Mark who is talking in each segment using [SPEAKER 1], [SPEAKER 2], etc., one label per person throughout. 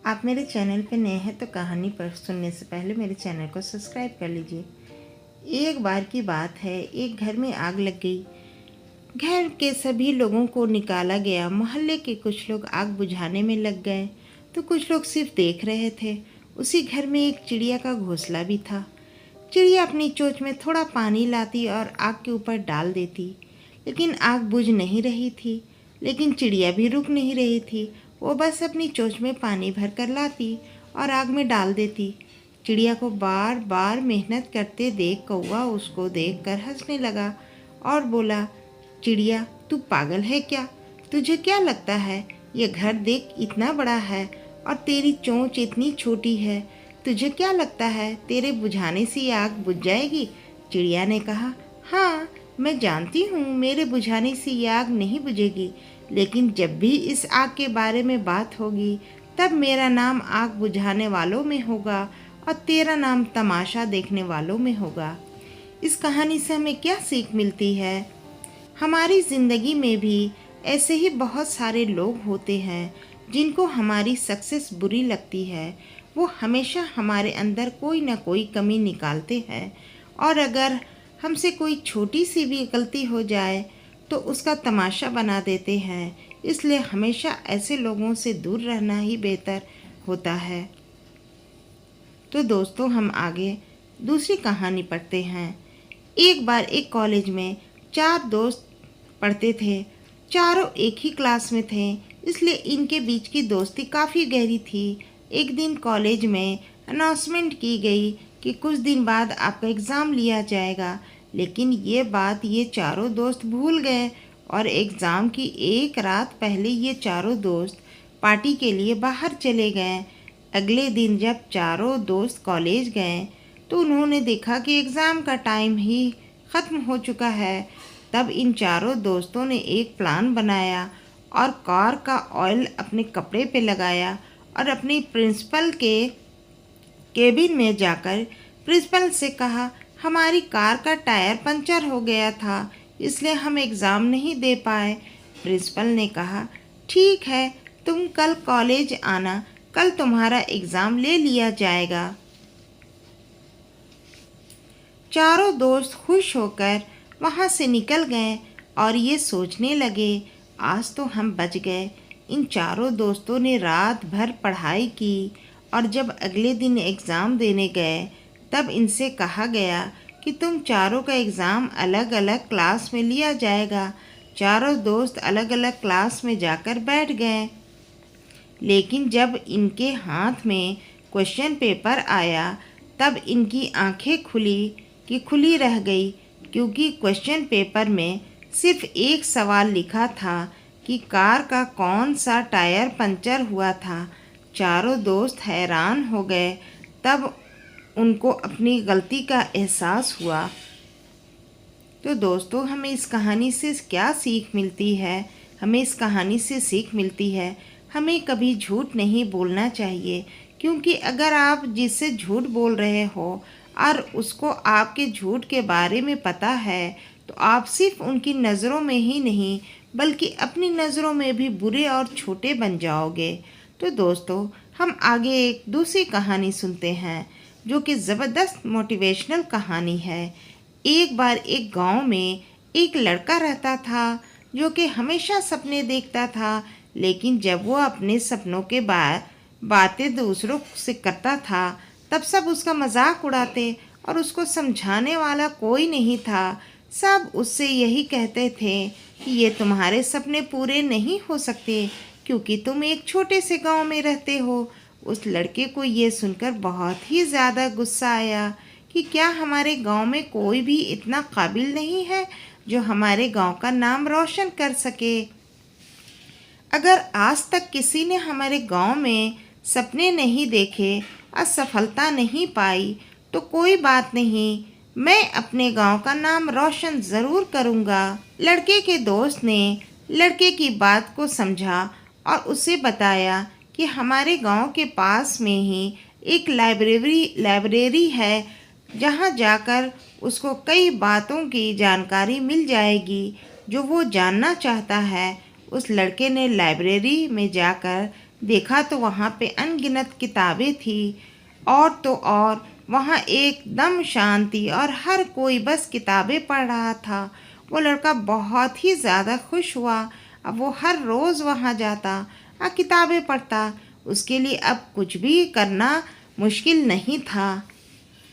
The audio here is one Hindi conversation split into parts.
[SPEAKER 1] आप मेरे चैनल पे नए हैं तो कहानी पर सुनने से पहले मेरे चैनल को सब्सक्राइब कर लीजिए। एक बार की बात है, एक घर में आग लग गई। घर के सभी लोगों को निकाला गया। मोहल्ले के कुछ लोग आग बुझाने में लग गए तो कुछ लोग सिर्फ देख रहे थे। उसी घर में एक चिड़िया का घोंसला भी था। चिड़िया अपनी चोंच में थोड़ा पानी लाती और आग के ऊपर डाल देती, लेकिन आग बुझ नहीं रही थी। लेकिन चिड़िया भी रुक नहीं रही थी। वो बस अपनी चोंच में पानी भर कर लाती और आग में डाल देती। चिड़िया को बार बार मेहनत करते देख कौवा उसको देख कर हंसने लगा और बोला, चिड़िया तू पागल है क्या? तुझे क्या लगता है ये घर देख इतना बड़ा है और तेरी चोंच इतनी छोटी है। तुझे क्या लगता है तेरे बुझाने से ये आग बुझ जाएगी? चिड़िया ने कहा, हाँ मैं जानती हूँ मेरे बुझाने से ये आग नहीं बुझेगी, लेकिन जब भी इस आग के बारे में बात होगी तब मेरा नाम आग बुझाने वालों में होगा और तेरा नाम तमाशा देखने वालों में होगा। इस कहानी से हमें क्या सीख मिलती है? हमारी ज़िंदगी में भी ऐसे ही बहुत सारे लोग होते हैं जिनको हमारी सक्सेस बुरी लगती है। वो हमेशा हमारे अंदर कोई ना कोई कमी निकालते हैं और अगर हमसे कोई छोटी सी भी गलती हो जाए तो उसका तमाशा बना देते हैं। इसलिए हमेशा ऐसे लोगों से दूर रहना ही बेहतर होता है। तो दोस्तों, हम आगे दूसरी कहानी पढ़ते हैं। एक बार एक कॉलेज में 4 दोस्त पढ़ते थे। चारों एक ही क्लास में थे, इसलिए इनके बीच की दोस्ती काफ़ी गहरी थी। एक दिन कॉलेज में अनाउंसमेंट की गई कि कुछ दिन बाद आपका एग्ज़ाम लिया जाएगा, लेकिन ये बात ये चारों दोस्त भूल गए और एग्ज़ाम की एक रात पहले ये चारों दोस्त पार्टी के लिए बाहर चले गए। अगले दिन जब चारों दोस्त कॉलेज गए तो उन्होंने देखा कि एग्ज़ाम का टाइम ही ख़त्म हो चुका है। तब इन चारों दोस्तों ने एक प्लान बनाया और कार का ऑयल अपने कपड़े पे लगाया और अपनी प्रिंसिपल के केबिन में जाकर प्रिंसिपल से कहा, हमारी कार का टायर पंचर हो गया था, इसलिए हम एग्ज़ाम नहीं दे पाए। प्रिंसिपल ने कहा, ठीक है तुम कल कॉलेज आना, कल तुम्हारा एग्ज़ाम ले लिया जाएगा। चारों दोस्त खुश होकर वहाँ से निकल गए और ये सोचने लगे, आज तो हम बच गए। इन चारों दोस्तों ने रात भर पढ़ाई की और जब अगले दिन एग्ज़ाम देने गए तब इनसे कहा गया कि तुम चारों का एग्ज़ाम अलग अलग क्लास में लिया जाएगा। चारों दोस्त अलग अलग क्लास में जाकर बैठ गए, लेकिन जब इनके हाथ में क्वेश्चन पेपर आया तब इनकी आंखें खुली रह गई, क्योंकि क्वेश्चन पेपर में सिर्फ एक सवाल लिखा था कि कार का कौन सा टायर पंचर हुआ था। चारों दोस्त हैरान हो गए। तब उनको अपनी गलती का एहसास हुआ। तो दोस्तों, हमें इस कहानी से क्या सीख मिलती है? हमें इस कहानी से सीख मिलती है हमें कभी झूठ नहीं बोलना चाहिए, क्योंकि अगर आप जिससे झूठ बोल रहे हो और उसको आपके झूठ के बारे में पता है तो आप सिर्फ उनकी नज़रों में ही नहीं बल्कि अपनी नज़रों में भी बुरे और छोटे बन जाओगे। तो दोस्तों, हम आगे एक दूसरी कहानी सुनते हैं जो कि ज़बरदस्त मोटिवेशनल कहानी है। एक बार एक गांव में एक लड़का रहता था जो कि हमेशा सपने देखता था, लेकिन जब वो अपने सपनों के बातें दूसरों से करता था तब सब उसका मजाक उड़ाते और उसको समझाने वाला कोई नहीं था। सब उससे यही कहते थे कि ये तुम्हारे सपने पूरे नहीं हो सकते क्योंकि तुम एक छोटे से गांव में रहते हो। उस लड़के को ये सुनकर बहुत ही ज़्यादा गुस्सा आया कि क्या हमारे गांव में कोई भी इतना काबिल नहीं है जो हमारे गांव का नाम रोशन कर सके। अगर आज तक किसी ने हमारे गांव में सपने नहीं देखे और सफलता नहीं पाई तो कोई बात नहीं, मैं अपने गांव का नाम रोशन ज़रूर करूंगा। लड़के के दोस्त ने लड़के की बात को समझा और उसे बताया कि हमारे गांव के पास में ही एक लाइब्रेरी है जहां जाकर उसको कई बातों की जानकारी मिल जाएगी जो वो जानना चाहता है। उस लड़के ने लाइब्रेरी में जाकर देखा तो वहाँ पे अनगिनत किताबें थी, और तो और वहाँ एकदम शांति, और हर कोई बस किताबें पढ़ रहा था। वो लड़का बहुत ही ज़्यादा खुश हुआ। अब वो हर रोज़ वहाँ जाता और किताबें पढ़ता। उसके लिए अब कुछ भी करना मुश्किल नहीं था।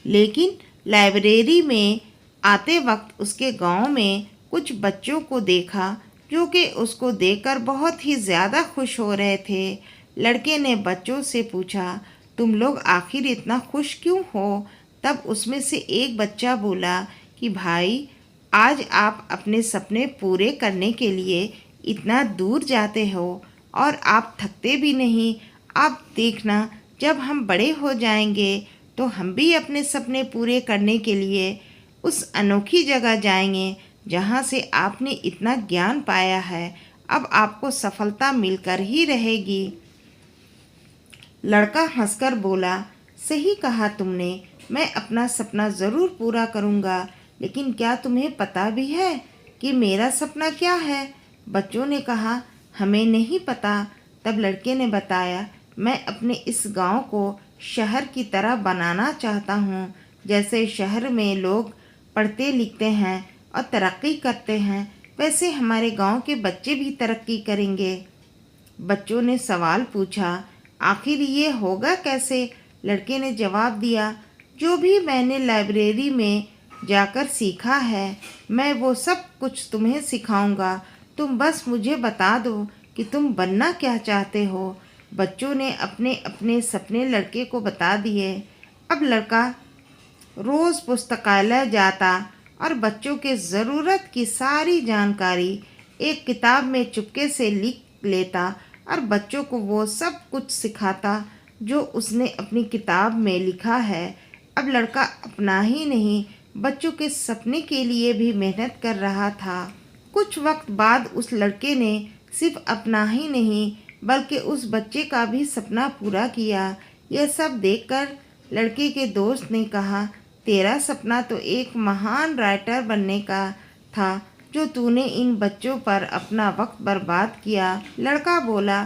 [SPEAKER 1] लेकिन लाइब्रेरी में आते वक्त उसके गांव में कुछ बच्चों को देखा, जो कि उसको देखकर बहुत ही ज़्यादा खुश हो रहे थे। लड़के ने बच्चों से पूछा, तुम लोग आखिर इतना खुश क्यों हो? तब उसमें से एक बच्चा बोला कि भाई, आज आप अपने सपने पूरे करने के लिए इतना दूर जाते हो और आप थकते भी नहीं। आप देखना, जब हम बड़े हो जाएंगे तो हम भी अपने सपने पूरे करने के लिए उस अनोखी जगह जाएंगे जहाँ से आपने इतना ज्ञान पाया है। अब आपको सफलता मिलकर ही रहेगी। लड़का हंसकर बोला, सही कहा तुमने, मैं अपना सपना ज़रूर पूरा करूँगा। लेकिन क्या तुम्हें पता भी है कि मेरा सपना क्या है? बच्चों ने कहा, हमें नहीं पता। तब लड़के ने बताया, मैं अपने इस गांव को शहर की तरह बनाना चाहता हूँ। जैसे शहर में लोग पढ़ते लिखते हैं और तरक्की करते हैं, वैसे हमारे गांव के बच्चे भी तरक्की करेंगे। बच्चों ने सवाल पूछा, आखिर ये होगा कैसे? लड़के ने जवाब दिया, जो भी मैंने लाइब्रेरी में जाकर सीखा है, मैं वो सब कुछ तुम्हें सिखाऊंगा। तुम बस मुझे बता दो कि तुम बनना क्या चाहते हो। बच्चों ने अपने अपने सपने लड़के को बता दिए। अब लड़का रोज़ पुस्तकालय जाता और बच्चों के ज़रूरत की सारी जानकारी एक किताब में चुपके से लिख लेता और बच्चों को वो सब कुछ सिखाता जो उसने अपनी किताब में लिखा है। अब लड़का अपना ही नहीं, बच्चों के सपने के लिए भी मेहनत कर रहा था। कुछ वक्त बाद उस लड़के ने सिर्फ अपना ही नहीं, बल्कि उस बच्चे का भी सपना पूरा किया। यह सब देखकर लड़के के दोस्त ने कहा, तेरा सपना तो एक महान राइटर बनने का था, जो तूने इन बच्चों पर अपना वक्त बर्बाद किया। लड़का बोला,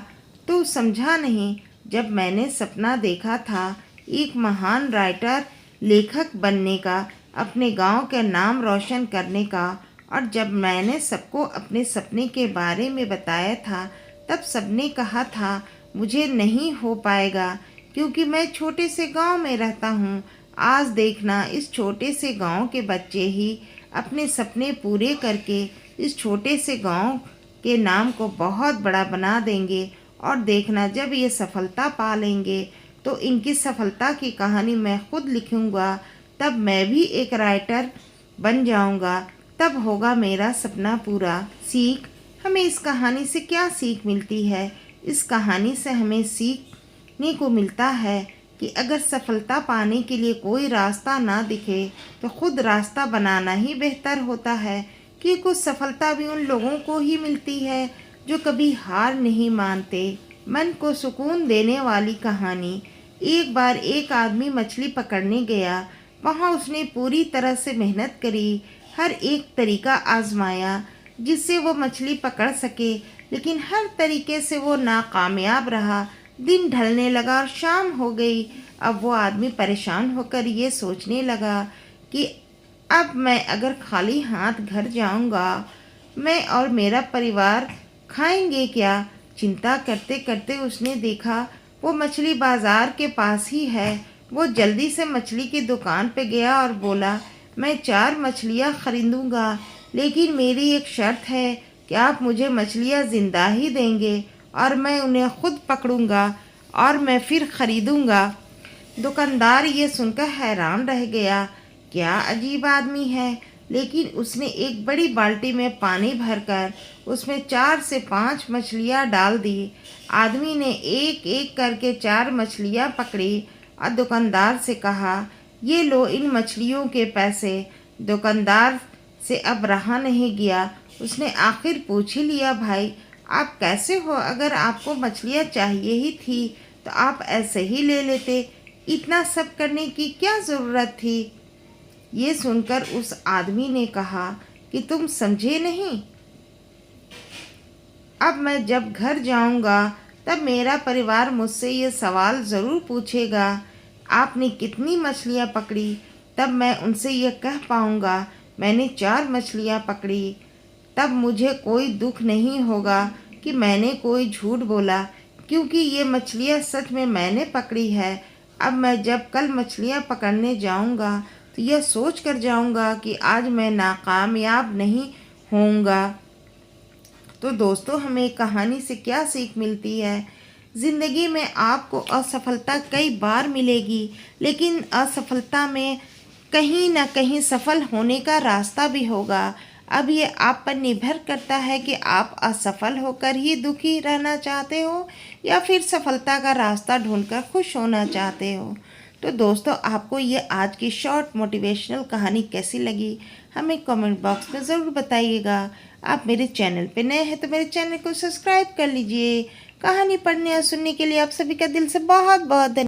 [SPEAKER 1] तू समझा नहीं। जब मैंने सपना देखा था एक महान राइटर, लेखक बनने का, अपने गांव का नाम रोशन करने का, और जब मैंने सबको अपने सपने के बारे में बताया था, तब सबने कहा था मुझे नहीं हो पाएगा, क्योंकि मैं छोटे से गांव में रहता हूँ। आज देखना, इस छोटे से गांव के बच्चे ही अपने सपने पूरे करके इस छोटे से गांव के नाम को बहुत बड़ा बना देंगे। और देखना, जब ये सफलता पा लेंगे तो इनकी सफलता की कहानी मैं खुद लिखूंगा। तब मैं भी एक राइटर बन जाऊंगा। तब होगा मेरा सपना पूरा। सीख, हमें इस कहानी से क्या सीख मिलती है? इस कहानी से हमें सीखने को मिलता है कि अगर सफलता पाने के लिए कोई रास्ता ना दिखे तो खुद रास्ता बनाना ही बेहतर होता है। कि कुछ सफलता भी उन लोगों को ही मिलती है जो कभी हार नहीं मानते। मन को सुकून देने वाली कहानी। एक बार एक आदमी मछली पकड़ने गया। वहाँ उसने पूरी तरह से मेहनत करी, हर एक तरीका आजमाया जिससे वो मछली पकड़ सके, लेकिन हर तरीके से वो नाकामयाब रहा। दिन ढलने लगा और शाम हो गई। अब वो आदमी परेशान होकर ये सोचने लगा कि अब मैं अगर खाली हाथ घर जाऊंगा, मैं और मेरा परिवार खाएंगे क्या? चिंता करते करते उसने देखा वो मछली बाजार के पास ही है। वो जल्दी से मछली की दुकान पे गया और बोला, मैं 4 मछलियाँ खरीदूंगा, लेकिन मेरी एक शर्त है कि आप मुझे मछलियाँ ज़िंदा ही देंगे और मैं उन्हें खुद पकड़ूंगा और मैं फिर खरीदूंगा। दुकानदार ये सुनकर हैरान रह गया, क्या अजीब आदमी है। लेकिन उसने एक बड़ी बाल्टी में पानी भरकर उसमें 4 से 5 मछलियाँ डाल दी। आदमी ने एक एक करके 4 मछलियाँ पकड़ी और दुकानदार से कहा, ये लो इन मछलियों के पैसे। दुकानदार से अब रहा नहीं गया। उसने आखिर पूछ ही लिया, भाई आप कैसे हो? अगर आपको मछलियाँ चाहिए ही थी तो आप ऐसे ही ले लेते, इतना सब करने की क्या ज़रूरत थी? ये सुनकर उस आदमी ने कहा कि तुम समझे नहीं। अब मैं जब घर जाऊंगा तब मेरा परिवार मुझसे ये सवाल ज़रूर पूछेगा, आपने कितनी मछलियाँ पकड़ी? तब मैं उनसे ये कह पाऊँगा, मैंने 4 मछलियाँ पकड़ी। तब मुझे कोई दुख नहीं होगा कि मैंने कोई झूठ बोला, क्योंकि ये मछलियाँ सच में मैंने पकड़ी है। अब मैं जब कल मछलियाँ पकड़ने जाऊँगा तो यह सोच कर जाऊँगा कि आज मैं नाकामयाब नहीं होऊंगा। तो दोस्तों, हमें कहानी से क्या सीख मिलती है? ज़िंदगी में आपको असफलता कई बार मिलेगी, लेकिन असफलता में कहीं ना कहीं सफल होने का रास्ता भी होगा। अब ये आप पर निर्भर करता है कि आप असफल होकर ही दुखी रहना चाहते हो या फिर सफलता का रास्ता ढूंढकर खुश होना चाहते हो। तो दोस्तों, आपको ये आज की शॉर्ट मोटिवेशनल कहानी कैसी लगी, हमें कमेंट बॉक्स में ज़रूर बताइएगा। आप मेरे चैनल पे नए हैं तो मेरे चैनल को सब्सक्राइब कर लीजिए। कहानी पढ़ने और सुनने के लिए आप सभी का दिल से बहुत बहुत धन्यवाद।